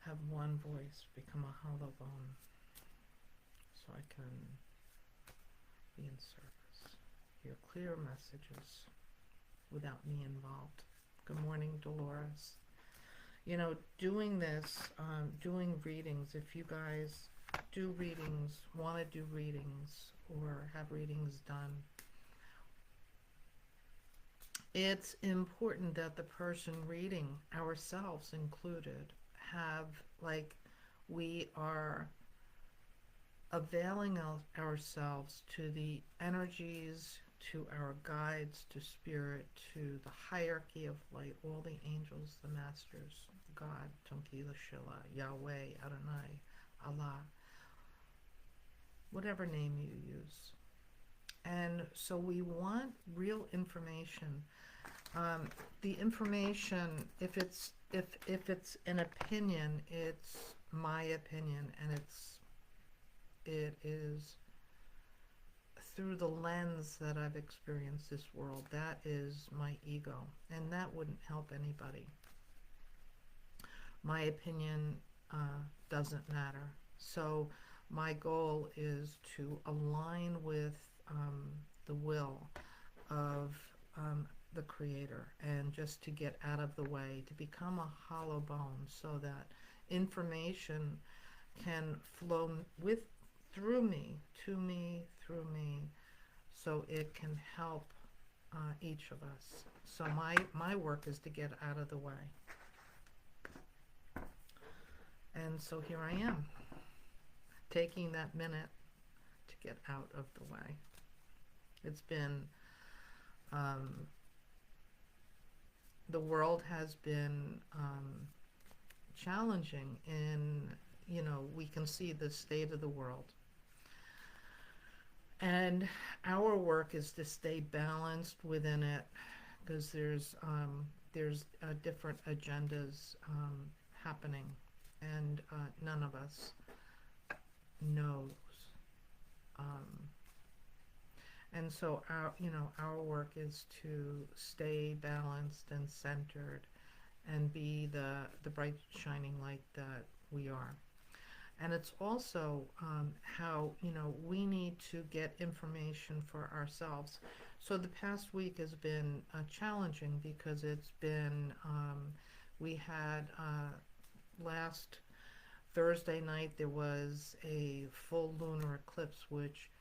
have one voice become a hollow bone so I can be in service. Hear clear messages without me involved. Good morning, Dolores. You know, doing this, doing readings, if you guys do readings, want to do readings, or have readings done, it's important that the person reading, ourselves included, have, like, we are availing ourselves to the energies, to our guides, to spirit, to the hierarchy of light, all the angels, the masters, God, Tunkila Shila, Yahweh, Adonai, Allah, whatever name you use. And so we want real information. The information, if it's an opinion, it's my opinion, and it is through the lens that I've experienced this world. That is my ego, and that wouldn't help anybody. My opinion doesn't matter. So my goal is to align with the will of the Creator, and just to get out of the way, to become a hollow bone, so that information can flow through me, to me, through me, so it can help each of us. So my work is to get out of the way. And so here I am, taking that minute to get out of the way. It's been, the world has been challenging, and, you know, we can see the state of the world. And our work is to stay balanced within it, because there's different agendas happening, and none of us knows. And so our work is to stay balanced and centered, and be the bright shining light that we are. And it's also how, you know, we need to get information for ourselves. So the past week has been challenging, because it's been, we had last Thursday night, there was a full lunar eclipse, which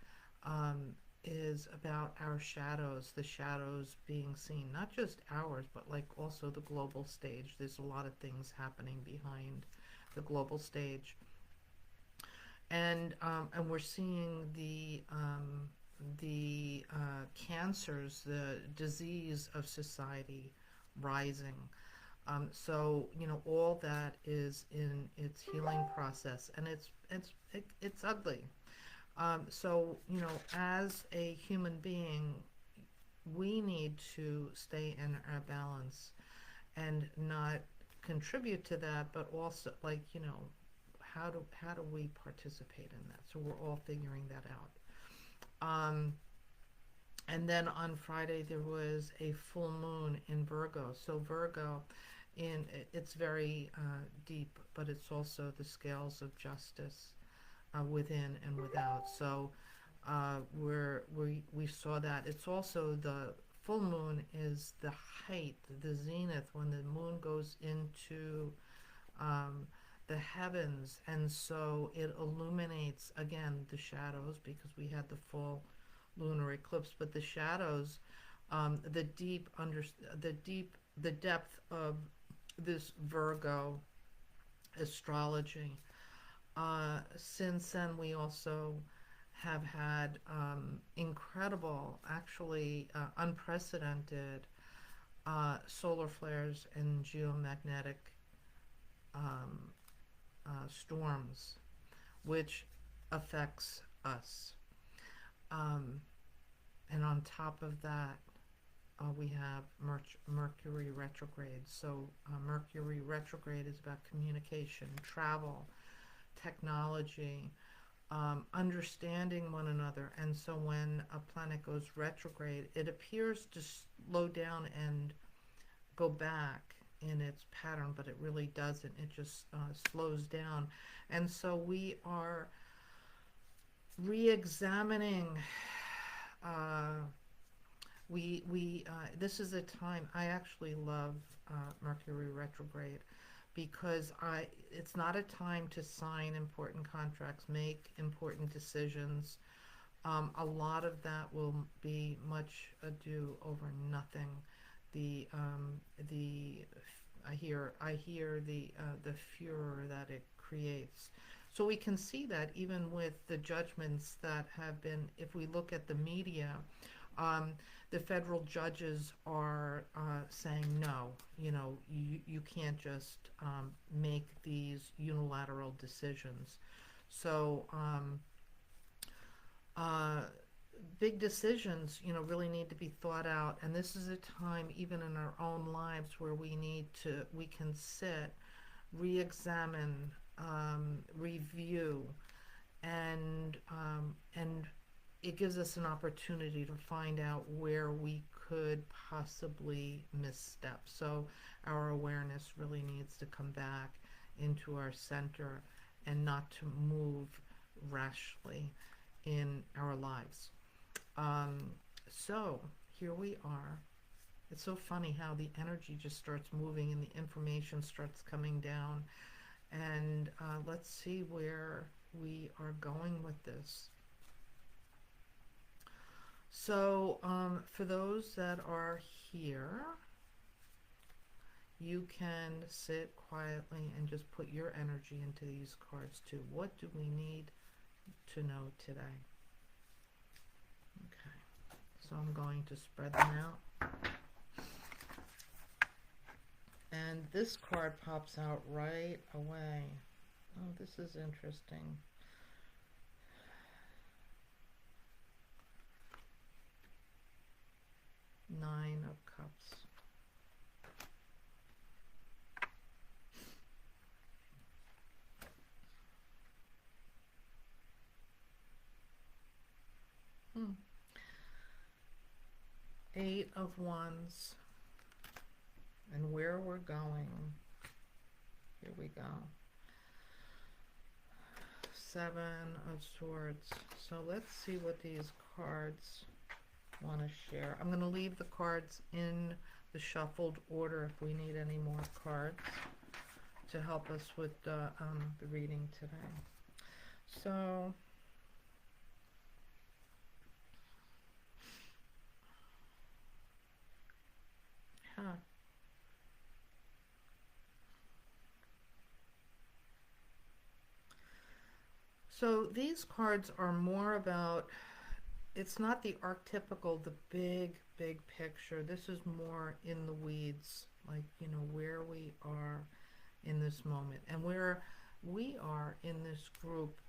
is about our shadows, the shadows being seen, not just ours, but like also the global stage. There's a lot of things happening behind the global stage. And we're seeing the cancers, the disease of society rising. So, you know, all that is in its healing process, and it's ugly. So, you know, as a human being, we need to stay in our balance and not contribute to that, but also, like, you know, how do we participate in that? So we're all figuring that out. And then on Friday there was a full moon in Virgo. So Virgo, it's very deep, but it's also the scales of justice within and without. So we saw that. It's also the full moon is the height, the zenith, when the moon goes into the heavens, and so it illuminates again the shadows, because we had the full lunar eclipse, but the shadows, the depth of this Virgo astrology. Since then, we also have had incredible, actually unprecedented solar flares and geomagnetic storms, which affects us. And on top of that, we have Mercury Retrograde. So Mercury Retrograde is about communication, travel, technology, understanding one another. And so when a planet goes retrograde, it appears to slow down and go back in its pattern, but it really doesn't. It just slows down. And so we are re-examining. Uh, this is a time I actually love Mercury retrograde because it's not a time to sign important contracts, make important decisions. A lot of that will be much ado over nothing. The the I hear the furor that it creates. So we can see that even with the judgments that have been, if we look at the media, um, the federal judges are saying no. You can't just make these unilateral decisions. So uh, big decisions, really need to be thought out. And this is a time, even in our own lives, where we can sit, re-examine, review, and it gives us an opportunity to find out where we could possibly misstep. So our awareness really needs to come back into our center and not to move rashly in our lives. Um, so here we are. It's so funny how the energy just starts moving and the information starts coming down. And let's see where we are going with this. So for those that are here, you can sit quietly and just put your energy into these cards too. What do we need to know today? Okay, so I'm going to spread them out. And this card pops out right away. Oh, this is interesting. Nine of Cups. Eight of Wands. And where we're going. Here we go. Seven of Swords. So let's see what these cards want to share. I'm going to leave the cards in the shuffled order if we need any more cards to help us with the reading today. So So these cards are more about, it's not the archetypical, the big picture. This is more in the weeds, like, where we are in this moment and where we are in this group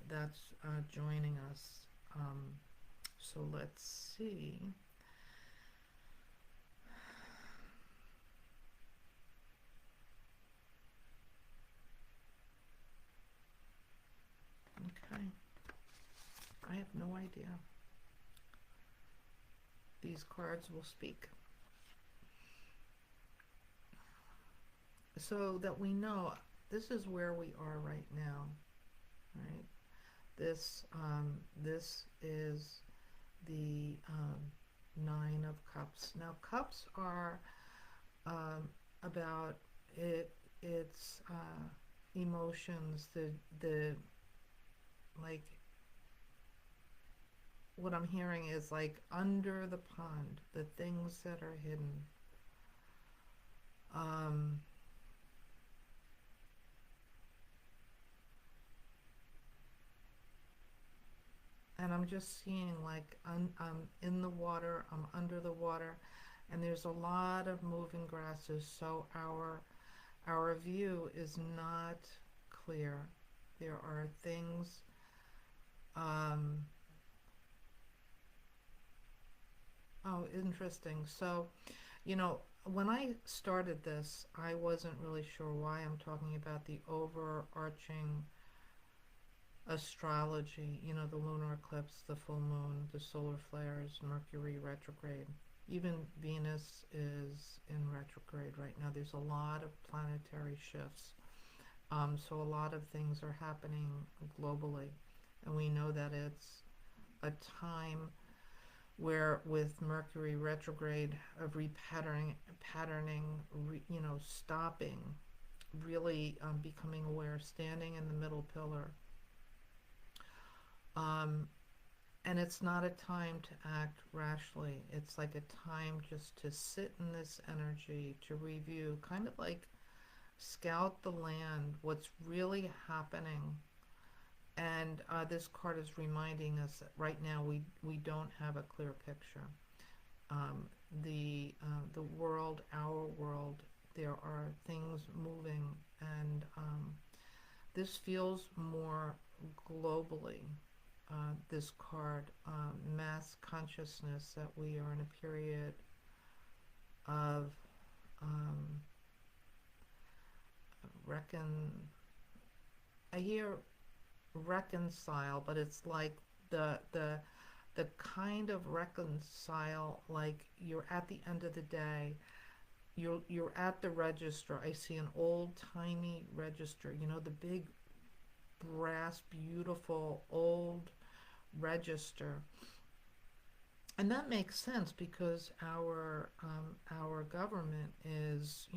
that's joining us. So let's see. Okay. I have no idea. These cards will speak. So that we know this is where we are right now, right? This is the Nine of Cups. Now, cups are about it. It's emotions. The like. What I'm hearing is like under the pond, the things that are hidden. And I'm just seeing like I'm in the water, I'm under the water, and there's a lot of moving grasses, so our view is not clear. There are things oh, interesting. So, when I started this, I wasn't really sure why I'm talking about the overarching astrology, the lunar eclipse, the full moon, the solar flares, Mercury retrograde. Even Venus is in retrograde right now. There's a lot of planetary shifts. So a lot of things are happening globally. And we know that it's a time where with Mercury retrograde of patterning, stopping, really becoming aware, standing in the middle pillar. Um, and it's not a time to act rashly. It's like a time just to sit in this energy, to review, kind of like scout the land, what's really happening. And this card is reminding us that right now we don't have a clear picture. Um, the world, our world, there are things moving, and this feels more globally. This card, mass consciousness, that we are in a period of um, reckon. I hear reconcile, but it's like the kind of reconcile, like you're at the end of the day, you're at the register. I see an old timey register, the big brass, beautiful old register. And that makes sense because our government is,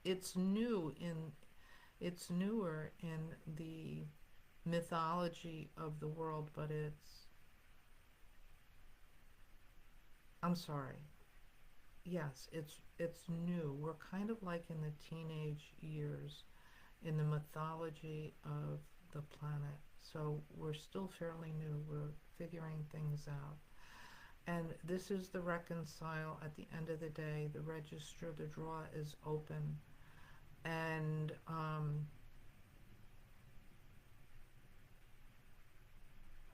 it's new in it's newer in the mythology of the world, but I'm sorry. Yes, it's new. We're kind of like in the teenage years in the mythology of the planet. So we're still fairly new. We're figuring things out. And this is the reconcile. At the end of the day, the register, the draw is open. And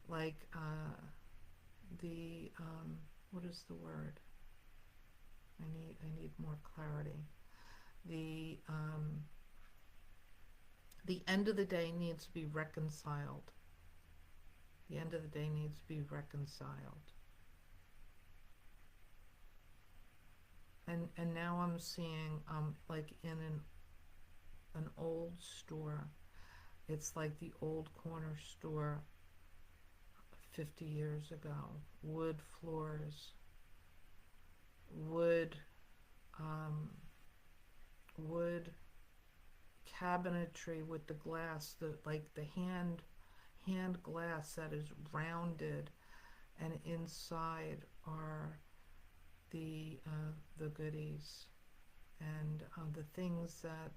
like the what is the word? I need more clarity. The the end of the day needs to be reconciled. The end of the day needs to be reconciled. And now I'm seeing like in an old store. It's like the old corner store 50 years ago. Wood floors, wood wood cabinetry with the glass, the hand glass that is rounded, and inside are the goodies and the things that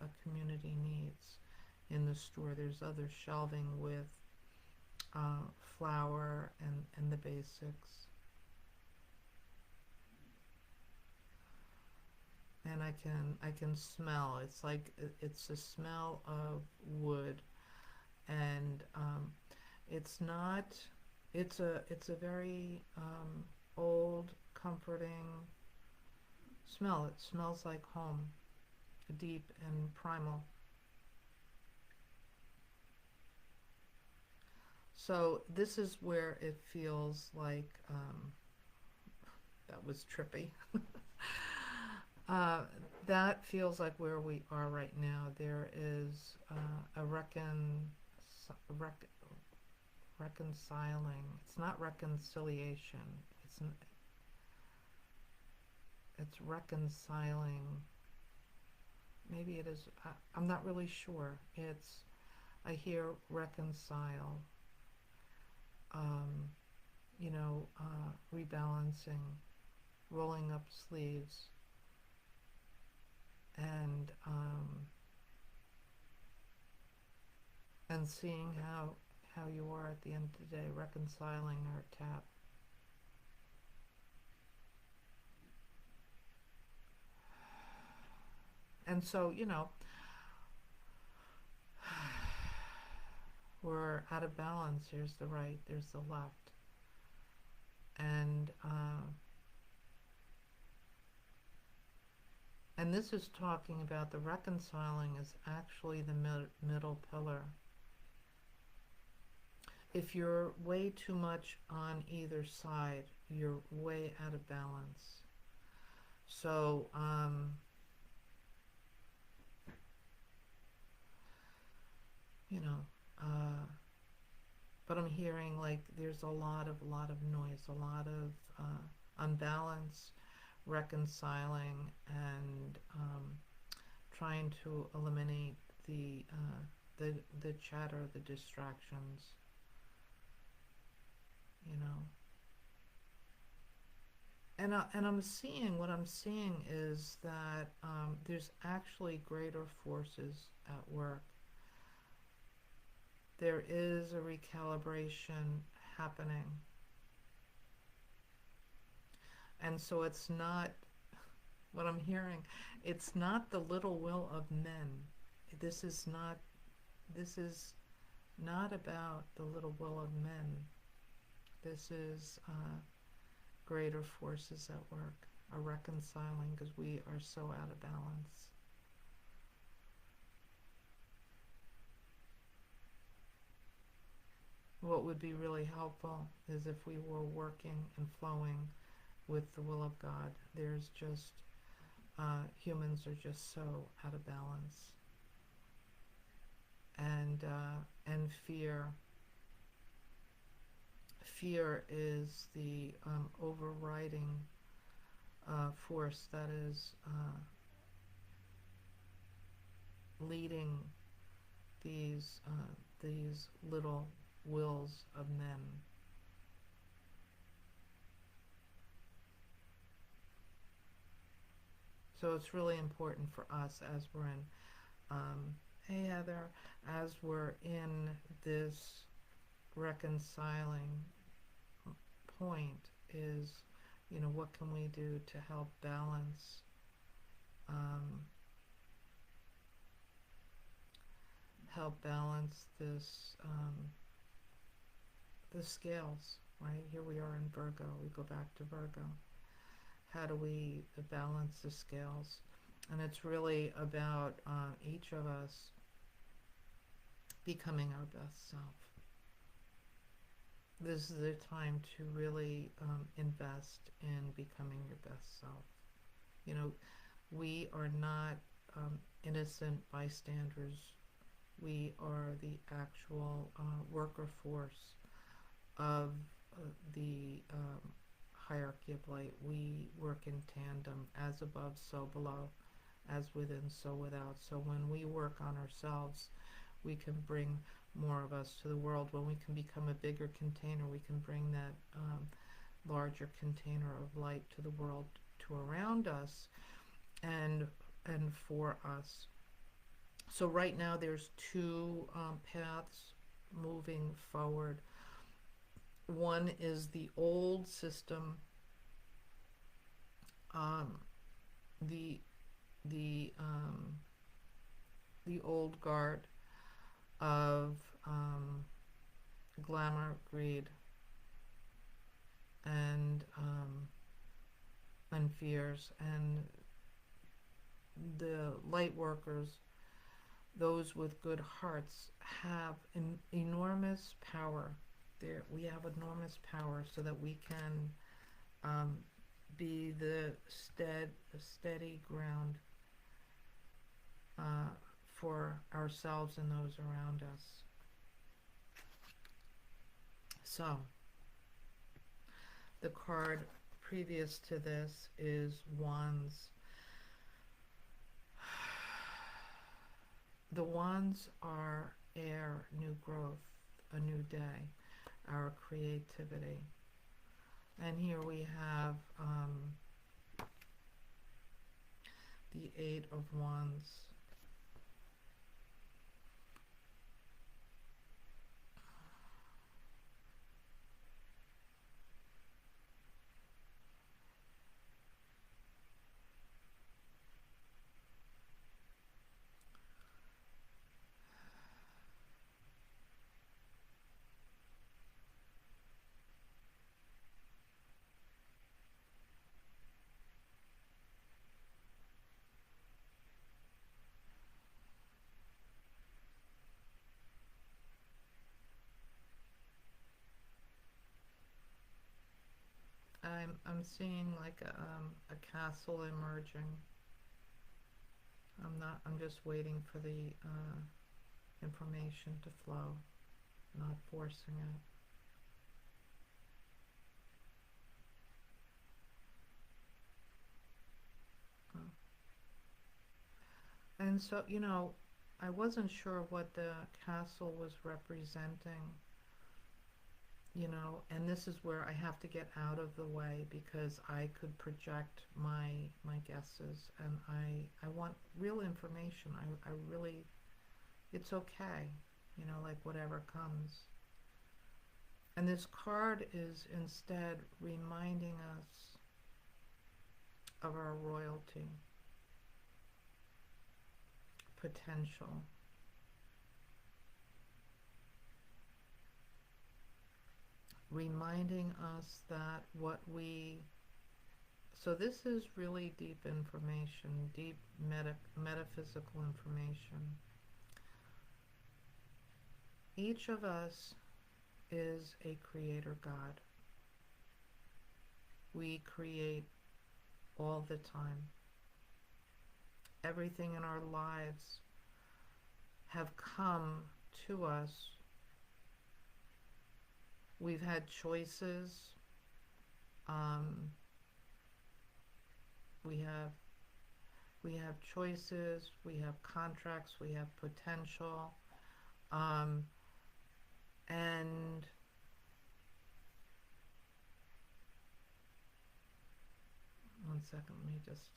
a community needs in the store. There's other shelving with flour and the basics. And I can smell. It's like it's the smell of wood, and it's not. It's a very old, comforting smell. It smells like home, deep and primal. So this is where it feels like that was trippy. uh, that feels like where we are right now. There is a reconciling. It's not reconciliation. It's reconciling. Maybe it is. I'm not really sure. I hear reconcile. Um, rebalancing, rolling up sleeves, and seeing how you are at the end of the day, reconciling our tap. And so, we're out of balance. Here's the right, there's the left. And this is talking about the reconciling is actually the middle pillar. If you're way too much on either side, you're way out of balance. So, you know, uh, but I'm hearing like there's a lot of noise, a lot of unbalance, reconciling, and trying to eliminate the chatter, the distractions, you know. And I'm seeing what I'm seeing is that there's actually greater forces at work. There is a recalibration happening, and so it's not what I'm hearing. It's not the little will of men. This is not. This is not about the little will of men. This is greater forces at work are reconciling because we are so out of balance. What would be really helpful is if we were working and flowing with the will of God. There's just, humans are just so out of balance. And fear is the overriding force that is leading these little wills of men. So it's really important for us as we're in, hey Heather, as we're in this reconciling point is, what can we do to help balance this the scales, right? Here we are in Virgo. We go back to Virgo. How do we balance the scales? And it's really about each of us becoming our best self. This is the time to really invest in becoming your best self. We are not innocent bystanders. We are the actual worker force of the hierarchy of light. We work in tandem, as above, so below, as within, so without. So when we work on ourselves, we can bring more of us to the world. When we can become a bigger container, we can bring that larger container of light to the world, to around us, and for us. So right now there's two paths moving forward. One is the old system, the old guard of glamour, greed, and fears, and the light workers, those with good hearts, have enormous power. We have enormous power, so that we can be the steady ground for ourselves and those around us. So, the card previous to this is Wands. The Wands are air, new growth, a new day, our creativity. And here we have the Eight of Wands. I'm seeing like a castle emerging. I'm just waiting for the information to flow, not forcing it. Oh. And so, I wasn't sure what the castle was representing, and this is where I have to get out of the way because I could project my guesses, and I want real information. I really, it's okay, like whatever comes. And this card is instead reminding us of our royalty, potential, reminding us that so this is really deep information, deep metaphysical information. Each of us is a creator God. We create all the time. Everything in our lives have come to us. We've had choices. We have choices. We have contracts. We have potential. And one second, let me just,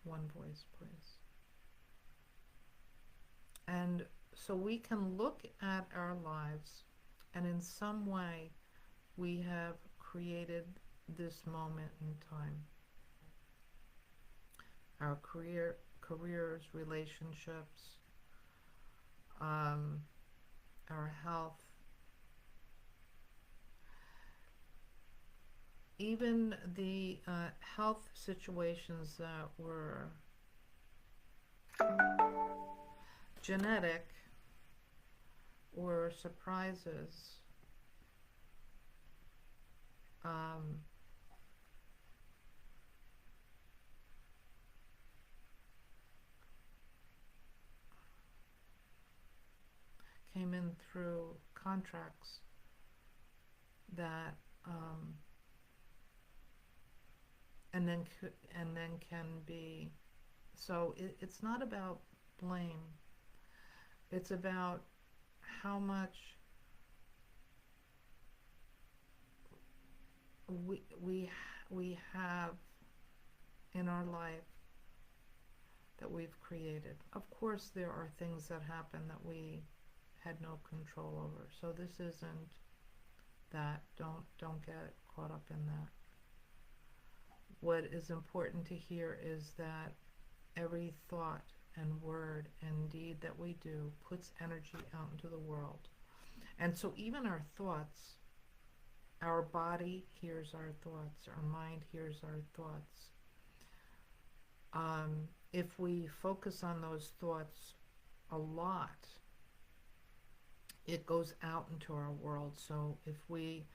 one voice, please. And so we can look at our lives, and in some way we have created this moment in time. Our careers, relationships, our health, even the health situations that were genetic or surprises. Came in through contracts that and then can be. So it's not about blame. It's about how much we have in our life that we've created. Of course, there are things that happen that we had no control over. So this isn't that. Don't get caught up in that. What is important to hear is that every thought and word and deed that we do puts energy out into the world. And so even our thoughts, our body hears our thoughts, our mind hears our thoughts. If we focus on those thoughts a lot, it goes out into our world. So if we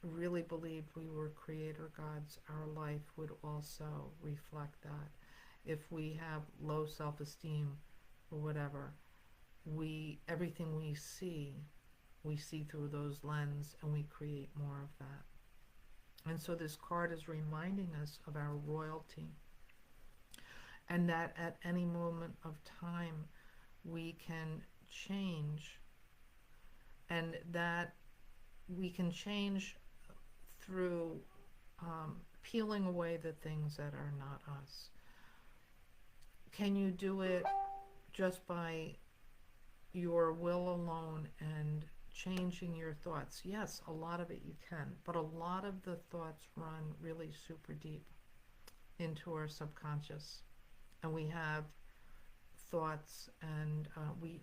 really believed we were creator gods, our life would also reflect that. If we have low self-esteem or whatever, everything we see through those lenses, and we create more of that. And so this card is reminding us of our royalty, and that at any moment of time we can change, and that we can change through peeling away the things that are not us. Can you do it just by your will alone and changing your thoughts? Yes, a lot of it you can, but a lot of the thoughts run really super deep into our subconscious, and we have thoughts, and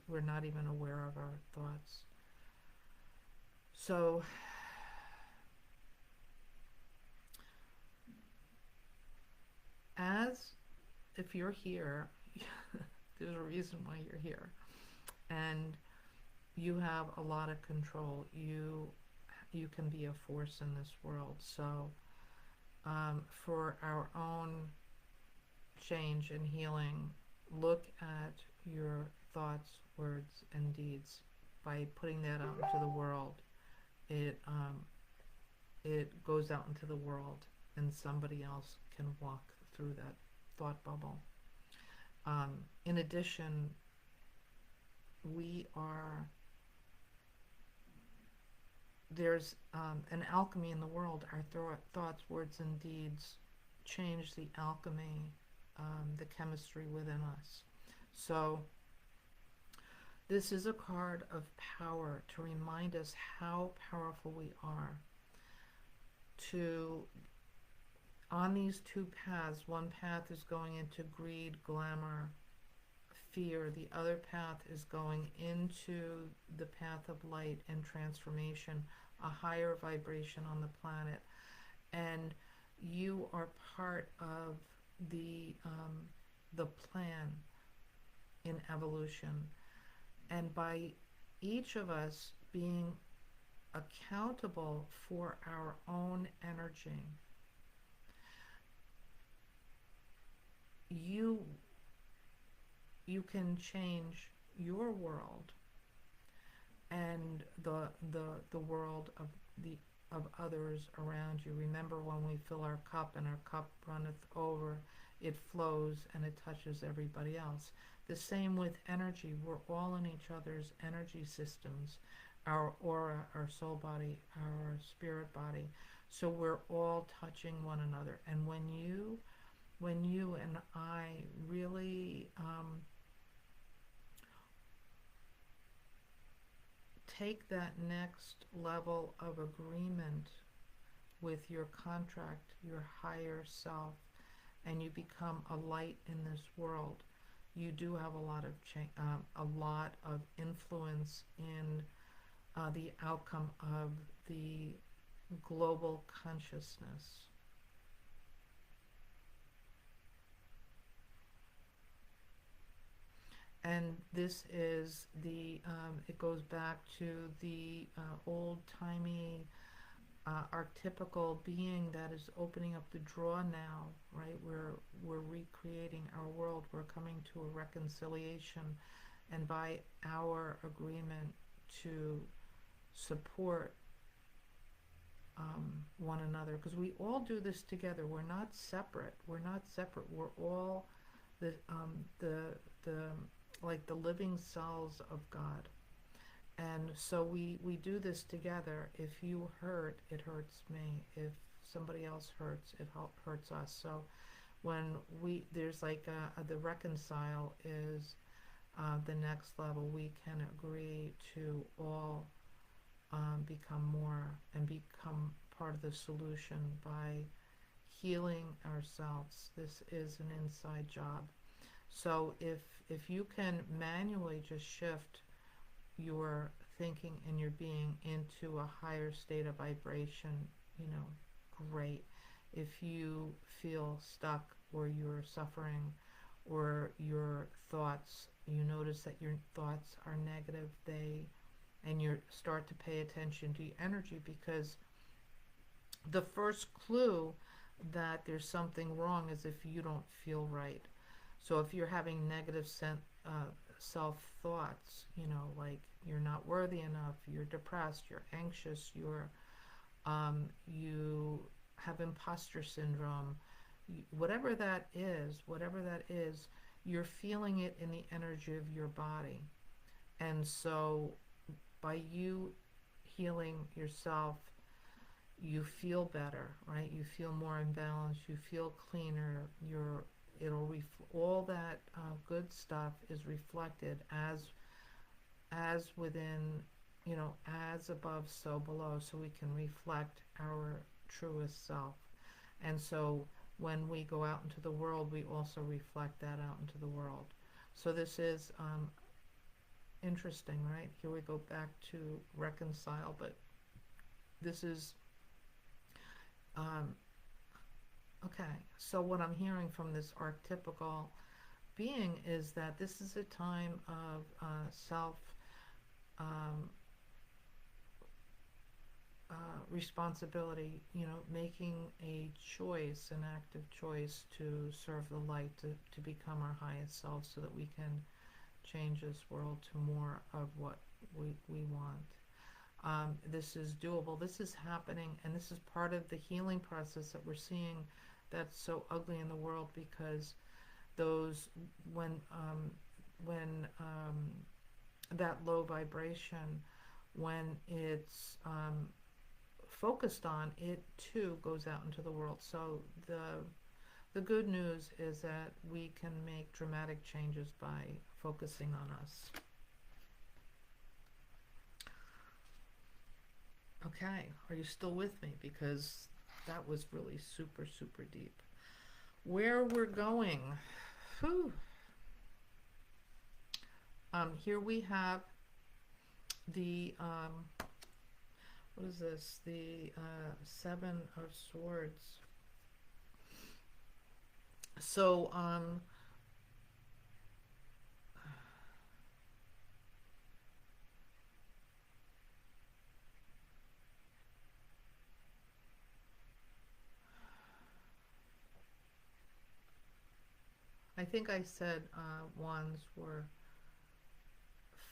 we're not even aware of our thoughts. So if you're here, there's a reason why you're here. And you have a lot of control. You can be a force in this world. So for our own change and healing, look at your thoughts, words, and deeds. By putting that out into the world, it it goes out into the world, and somebody else can walk through that thought bubble. In addition, we are there's an alchemy in the world. Our thoughts, words, and deeds change the alchemy, the chemistry within us. So this is a card of power to remind us how powerful we are. To On these two paths, one path is going into greed, glamour, fear. The other path is going into the path of light and transformation, a higher vibration on the planet. And you are part of the plan in evolution. And by each of us being accountable for our own energy, you can change your world and the world of others around you. Remember, when we fill our cup and our cup runneth over, it flows and it touches everybody else. The same with energy. We're all in each other's energy systems, our aura, our soul body, our spirit body. So we're all touching one another. And when you and I really take that next level of agreement with your contract, your higher self, and you become a light in this world, you do have a lot of influence in the outcome of the global consciousness. And this is it goes back to the old-timey archetypical being that is opening up the drawer now, right? We're recreating our world. We're coming to a reconciliation, and by our agreement to support one another, because we all do this together. We're not separate. We're not separate. We're all the like the living cells of God. And so we do this together. If you hurt, it hurts me. If somebody else hurts, it hurts us. So when there's like the reconcile is the next level. We can agree to all become more and become part of the solution by healing ourselves. This is an inside job. So if you can manually just shift your thinking and your being into a higher state of vibration, great. If you feel stuck or you're suffering or your thoughts, you notice that your thoughts are negative, and you start to pay attention to your energy, because the first clue that there's something wrong is if you don't feel right. So if you're having negative self-thoughts, like you're not worthy enough, you're depressed, you're anxious, you have imposter syndrome, whatever that is, you're feeling it in the energy of your body. And so by you healing yourself, you feel better, right? You feel more in balance, you feel cleaner, all that good stuff is reflected as within, as above, so below, so we can reflect our truest self. And so when we go out into the world, we also reflect that out into the world. So this is interesting, right? Here we go back to reconcile, but this is okay. So what I'm hearing from this archetypical being is that this is a time of um, responsibility, making a choice, an active choice to serve the light, to become our highest self so that we can change this world to more of what we want. This is doable. This is happening, and this is part of the healing process that we're seeing that's so ugly in the world, because those when that low vibration, when it's focused on, it too goes out into the world. So the good news is that we can make dramatic changes by focusing on us. Okay, are you still with me? Because that was really super, super deep. Where we're going. Whew. Here we have the, what is this? The Seven of Swords. So, I think I said wands were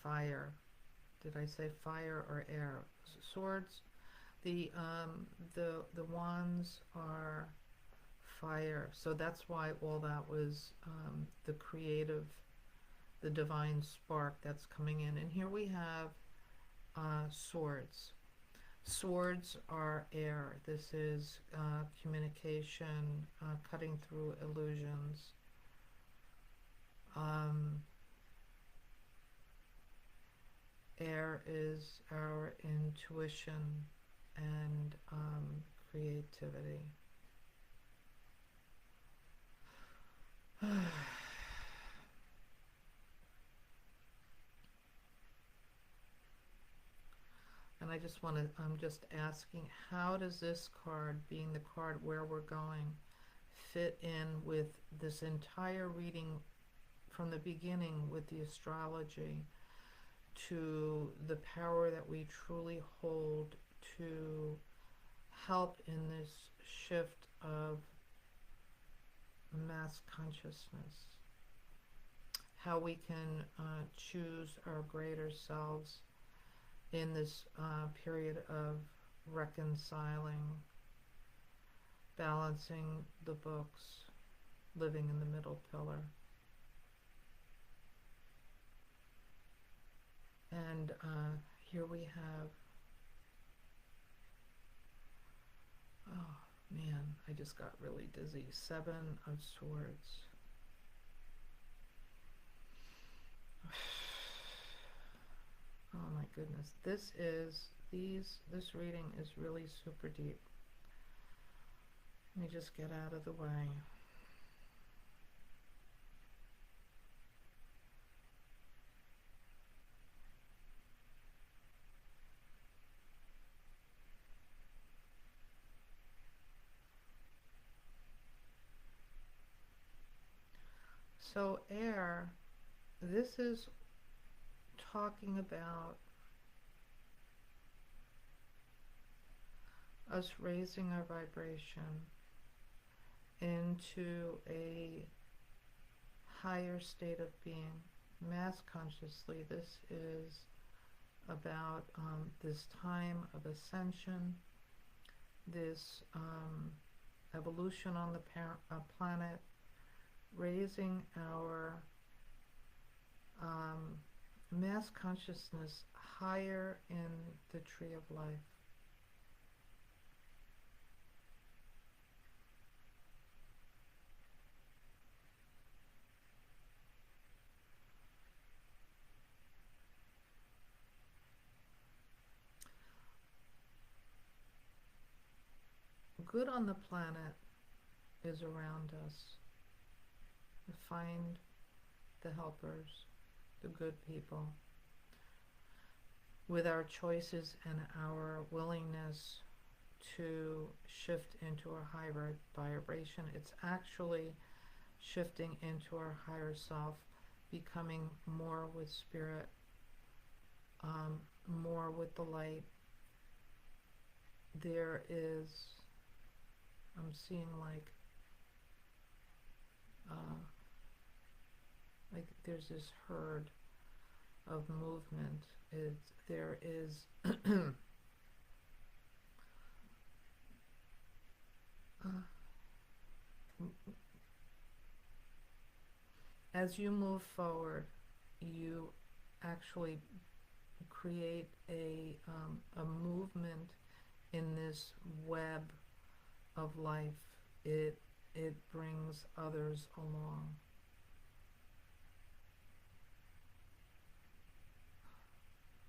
fire. Did I say fire or air? Swords. The wands are fire. So that's why all that was the creative, the divine spark that's coming in. And here we have swords. Swords are air. This is communication, cutting through illusions. Air is our intuition and creativity. And I just want to, I'm just asking, how does this card, being the card where we're going, fit in with this entire reading from the beginning with the astrology to the power that we truly hold to help in this shift of mass consciousness? How we can choose our greater selves in this period of reconciling, balancing the books, living in the middle pillar. And here we have, oh man, I just got really dizzy. Seven of Swords. Oh my goodness. This reading is really super deep. Let me just get out of the way. So air, this is talking about us raising our vibration into a higher state of being, mass consciously. This is about this time of ascension, this evolution on the planet, raising our mass consciousness higher in the tree of life. Good on the planet is around us. Find the helpers, the good people. With our choices and our willingness to shift into a higher vibration, it's actually shifting into our higher self, becoming more with spirit, more with the light. There is, I'm seeing uh, like there's this herd of movement. There is as you move forward, you actually create a movement in this web of life. It it brings others along.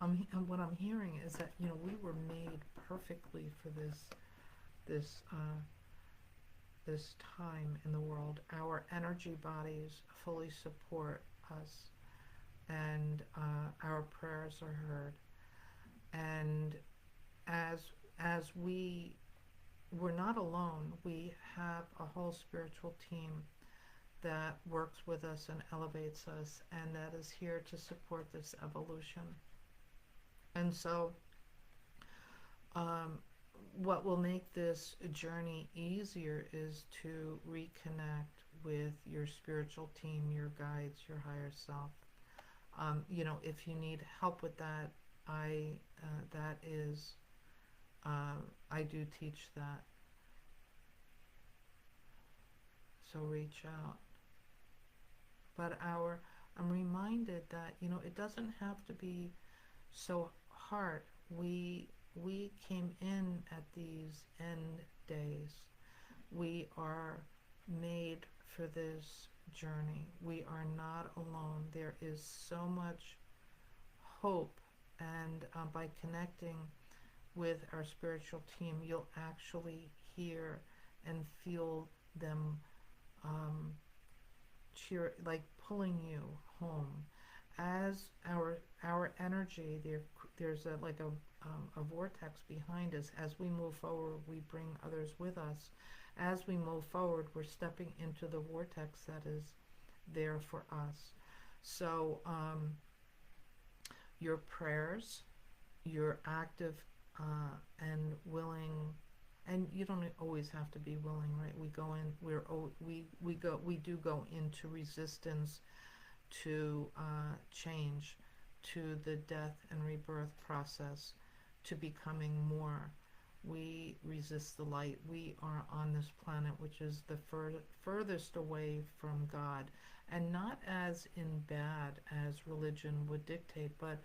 And what I'm hearing is that we were made perfectly for this this time in the world. Our energy bodies fully support us, and our prayers are heard. And as we're not alone. We have a whole spiritual team that works with us and elevates us, and that is here to support this evolution. And so, um, what will make this journey easier is to reconnect with your spiritual team, your guides, your higher self. If you need help with that, I that is I do teach that. So reach out. But I'm reminded that it doesn't have to be so hard. We came in at these end days. We are made for this journey. We are not alone. There is so much hope, and by connecting with our spiritual team, you'll actually hear and feel them cheer, like pulling you home. As our energy, there's a vortex behind us. As we move forward, we bring others with us. As we move forward, we're stepping into the vortex that is there for us. So your prayers, your active and willing, and you don't always have to be willing, right? We do go into resistance to change, to the death and rebirth process, to becoming more. We resist the light. We are on this planet, which is the furthest away from God, and not as in bad as religion would dictate, but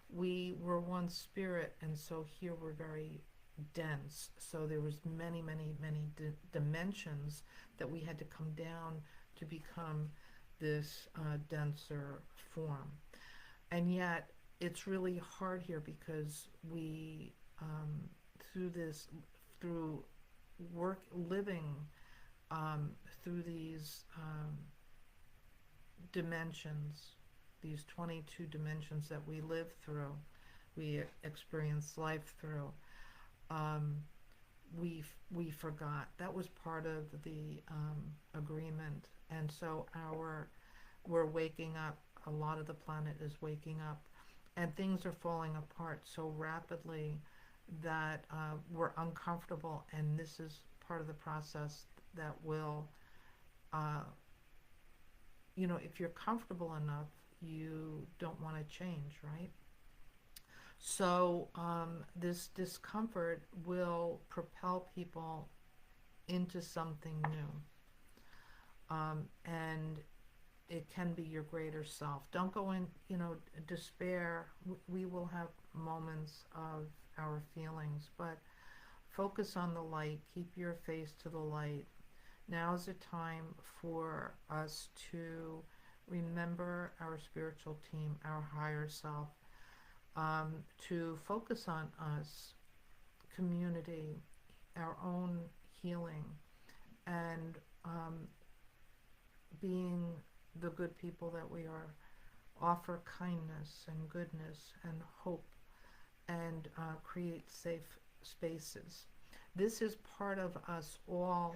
we were one spirit, and so here we're very dense. So there was many, many, many dimensions that we had to come down to become this denser form. And yet it's really hard here because we through work, living through these dimensions, these 22 dimensions that we live through, we experience life through. We forgot. That was part of the agreement, and so we're waking up. A lot of the planet is waking up, and things are falling apart so rapidly that we're uncomfortable. And this is part of the process that will, if you're comfortable enough, you don't want to change, right? So this discomfort will propel people into something new. And it can be your greater self. Don't go in, despair. We will have moments of our feelings, but focus on the light. Keep your face to the light. Now is a time for us to remember our spiritual team, our higher self, to focus on us, community, our own healing, and being the good people that we are. Offer kindness and goodness and hope, and create safe spaces. This is part of us all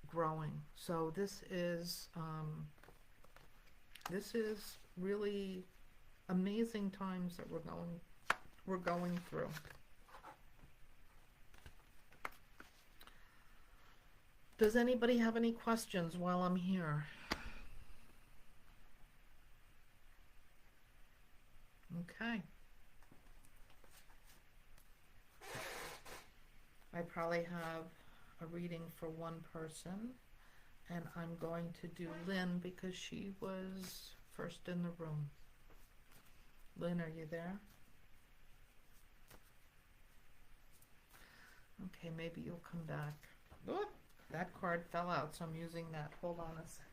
growing. So this is really amazing times that we're going through. Does anybody have any questions while I'm here? Okay. I probably have a reading for one person, and I'm going to do Lynn because she was first in the room. Lynn, are you there? Okay, maybe you'll come back. Oop, that card fell out, so I'm using that. Hold on a second.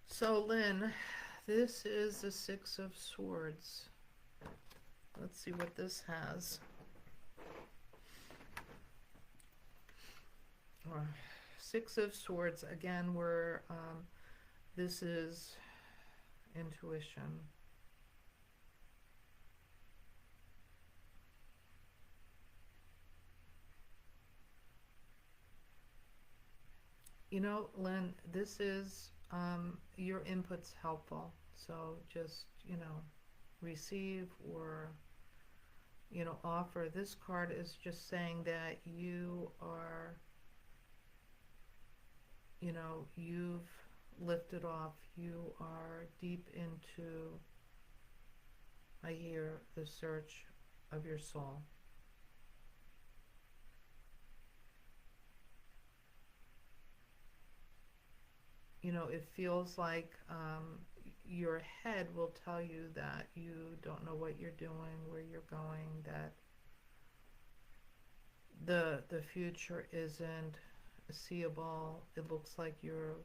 So, Lynn, this is the Six of Swords. Let's see what this has. Six of Swords, again, this is intuition. You know, Lynn, this is, your input's helpful. So just, receive or, offer. This card is just saying that you are, you've lifted off. You are deep into, I hear, the search of your soul. It feels like your head will tell you that you don't know what you're doing, where you're going, that the future isn't seeable. It looks like you're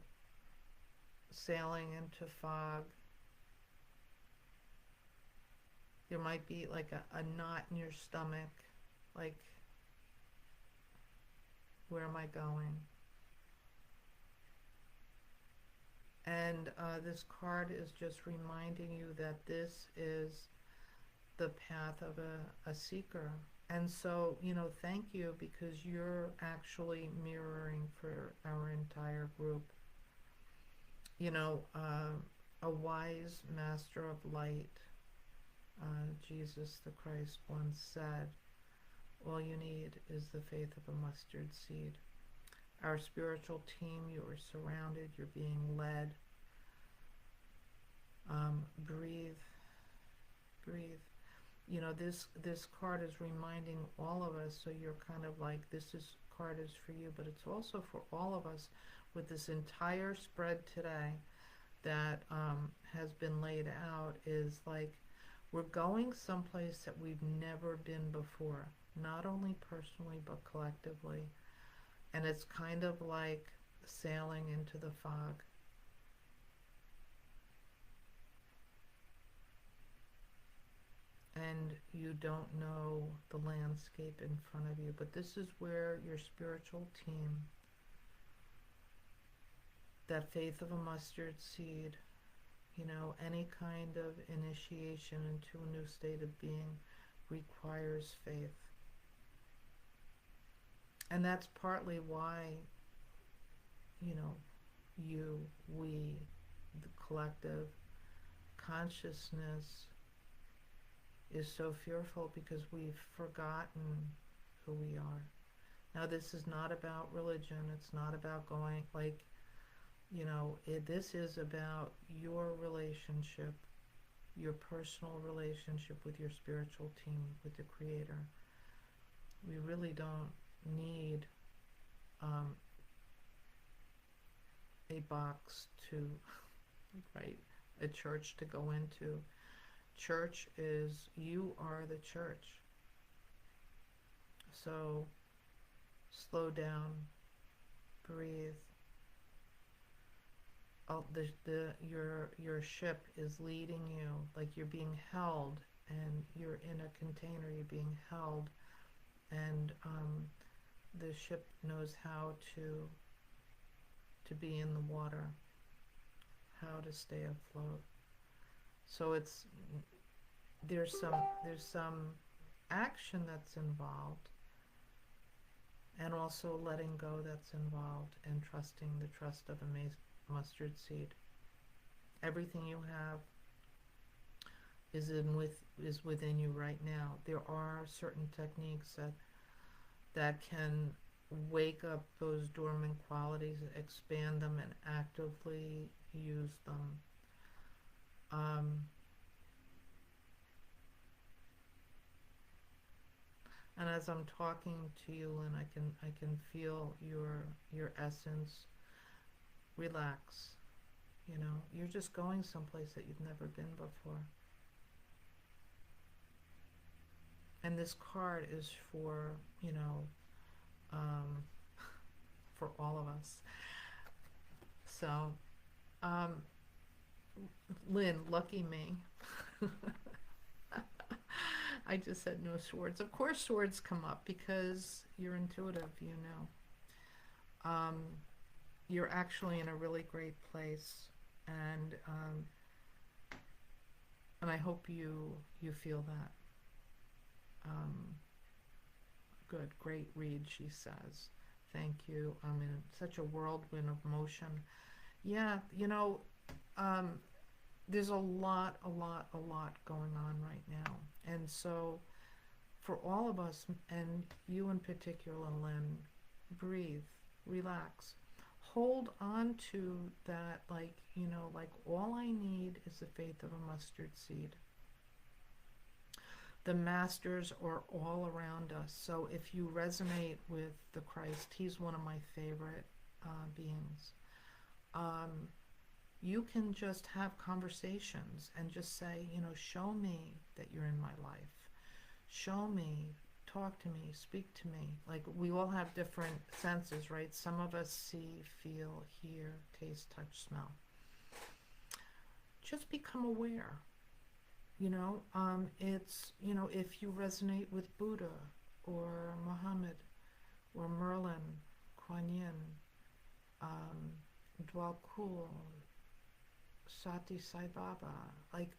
sailing into fog. There might be like a knot in your stomach, like, where am I going? And this card is just reminding you that this is the path of a seeker. And so, thank you, because you're actually mirroring for our entire group. A wise master of light, Jesus the Christ, once said, all you need is the faith of a mustard seed. Our spiritual team, you are surrounded, you're being led. Breathe, breathe. This card is reminding all of us, so you're kind of like, card is for you, but it's also for all of us with this entire spread today that has been laid out, is like, we're going someplace that we've never been before, not only personally, but collectively. And it's kind of like sailing into the fog. And you don't know the landscape in front of you, but this is where your spiritual team, that faith of a mustard seed, any kind of initiation into a new state of being requires faith. And that's partly why, we, the collective consciousness, is so fearful, because we've forgotten who we are. Now, this is not about religion. It's not about going, like, this is about your relationship, your personal relationship with your spiritual team, with the Creator. We really don't need a box to, right, a church to go into. Church is, you are the church. So slow down, breathe. Your ship is leading you, like you're being held, and you're in a container, you're being held, and the ship knows how to be in the water, how to stay afloat. So there's some action that's involved, and also letting go that's involved, and trusting the trust of a mustard seed. Everything you have is within you right now. There are certain techniques that can wake up those dormant qualities, expand them, and actively use them. Um, and as I'm talking to you, Lynn, I can feel your essence relax. You know, you're just going someplace that you've never been before. And this card is for, um, for all of us. So, um, Lynn, lucky me. I just said no swords. Of course, swords come up because you're intuitive, you know. You're actually in a really great place, and I hope you feel that. Good, great read, she says. Thank you. I'm in such a whirlwind of motion. Yeah, there's a lot going on right now. And so for all of us, and you in particular, Lynn, breathe, relax. Hold on to that, like all I need is the faith of a mustard seed. The masters are all around us. So if you resonate with the Christ, he's one of my favorite beings. You can just have conversations and just say, show me that you're in my life. Show me, talk to me, speak to me. Like, we all have different senses, right? Some of us see, feel, hear, taste, touch, smell. Just become aware. It's, if you resonate with Buddha or Muhammad or Merlin, Kuan Yin, Dwal Kul, Sati Sai Baba, like,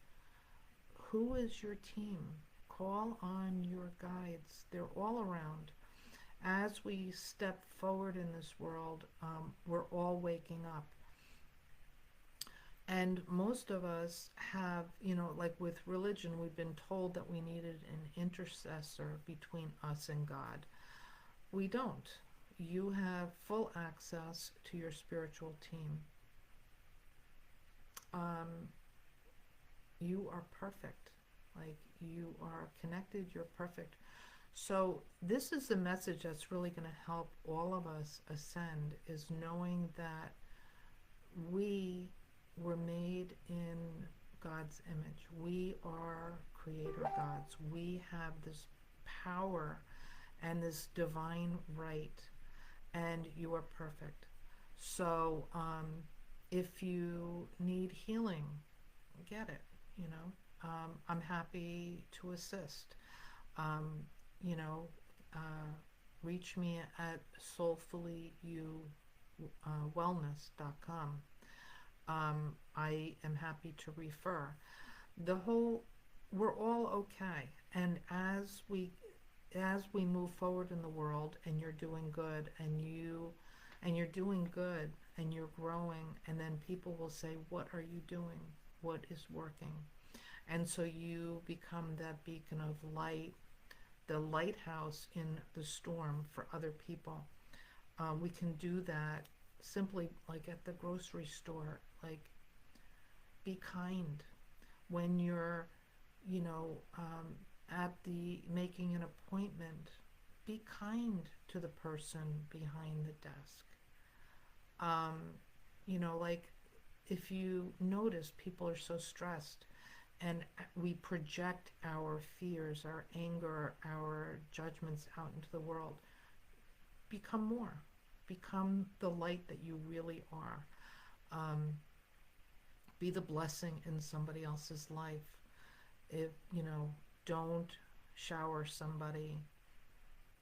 who is your team? Call on your guides. They're all around. As we step forward in this world, we're all waking up. And most of us have, like with religion, we've been told that we needed an intercessor between us and God. We don't. You have full access to your spiritual team. You are perfect. Like, you are connected, you're perfect. So this is the message that's really going to help all of us ascend, is knowing that we were made in God's image. We are creator gods. We have this power and this divine right, and you are perfect. So if you need healing, get it. I'm happy to assist. Reach me at soulfullyouwellness.com. I am happy to refer. We're all okay. And as we move forward in the world, and you're doing good, and you're doing good, and you're growing, and then people will say, what are you doing? What is working? And so you become that beacon of light, the lighthouse in the storm for other people. We can do that simply, like at the grocery store. Like, be kind. When you're, at the making an appointment, be kind to the person behind the desk. Like, if you notice people are so stressed, and we project our fears, our anger, our judgments out into the world, become more. Become the light that you really are. Be the blessing in somebody else's life. Don't shower somebody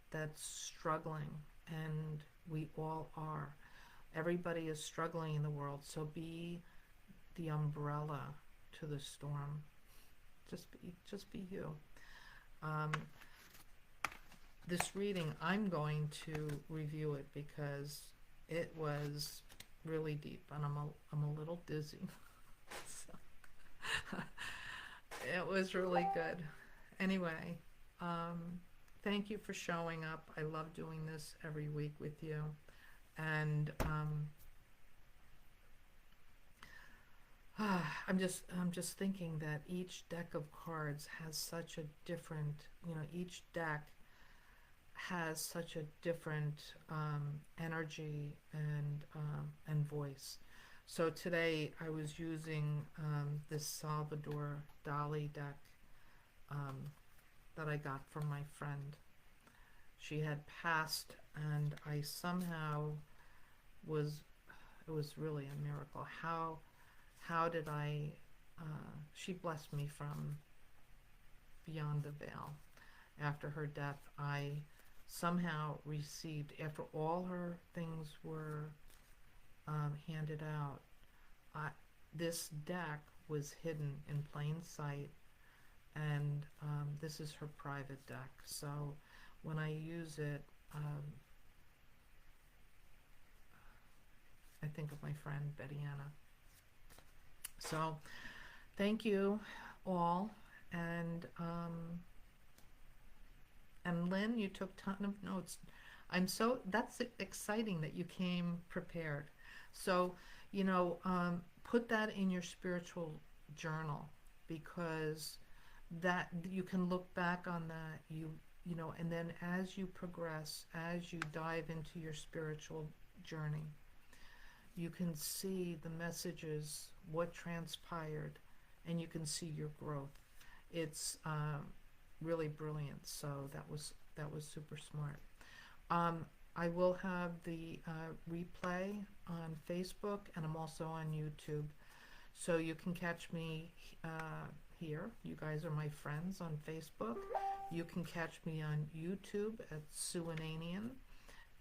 that's struggling, and we all are. Everybody is struggling in the world, so be the umbrella to the storm. Just be you. this reading, I'm going to review it because it was really deep, and I'm a little dizzy. So it was really good. Anyway, um, thank you for showing up. I love doing this every week with you, and I'm just thinking that each deck of cards has such a different, each deck has such a different energy and voice. So today I was using this Salvador Dali deck um, that I got from my friend. She had passed, and I somehow was. It was really a miracle. How did I? She blessed me from beyond the veil. After her death, I somehow received, after all her things were handed out, I, this deck was hidden in plain sight, and this is her private deck. So when I use it, I think of my friend Betty Anna. So thank you all, and Lynn, you took a ton of notes. That's exciting that you came prepared. So, put that in your spiritual journal, because that you can look back on that, and then as you progress, as you dive into your spiritual journey, you can see the messages, what transpired, and you can see your growth. It's really brilliant. So that was super smart. I will have the replay on Facebook, and I'm also on YouTube. So you can catch me here. You guys are my friends on Facebook. You can catch me on YouTube at Suananian,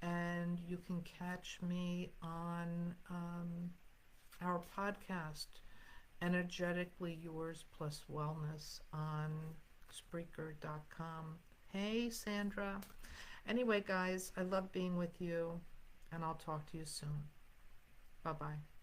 and you can catch me on our podcast, Energetically Yours Plus Wellness, on Spreaker.com. Hey, Sandra. Anyway, guys, I love being with you, and I'll talk to you soon. Bye-bye.